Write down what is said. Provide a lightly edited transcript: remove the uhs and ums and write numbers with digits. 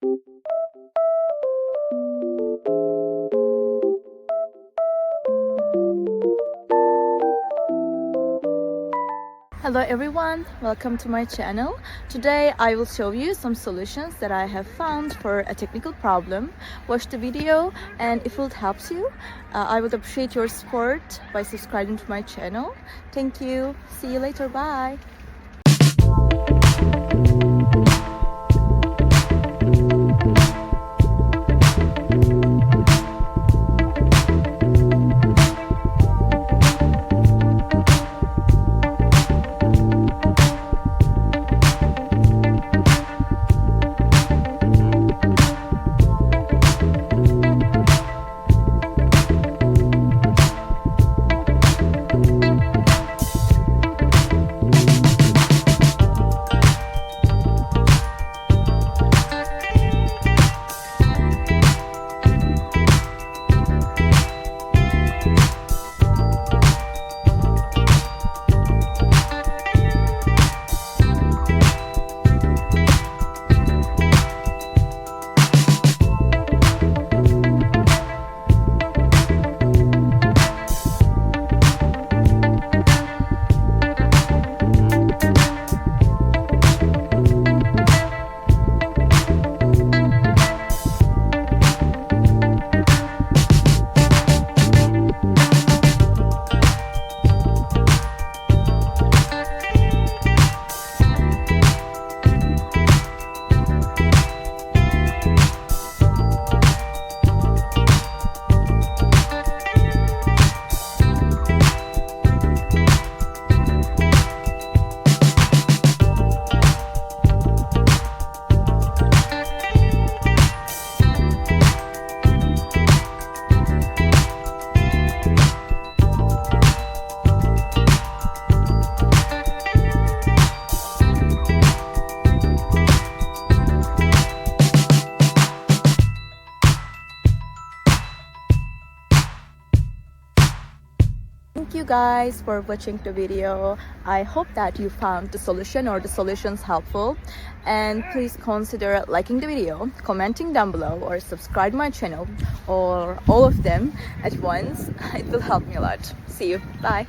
Hello everyone, welcome to my channel. Today I will show you some solutions that I have found for a technical problem. Watch the video, and if it helps you, I would appreciate your support by subscribing to my channel. Thank you. See you later. Bye. Thank you guys for watching the video. I hope that you found the solution or the solutions helpful, and please consider liking the video, commenting down below, or subscribe my channel, or all of them at once. It will help me a lot. See you. Bye.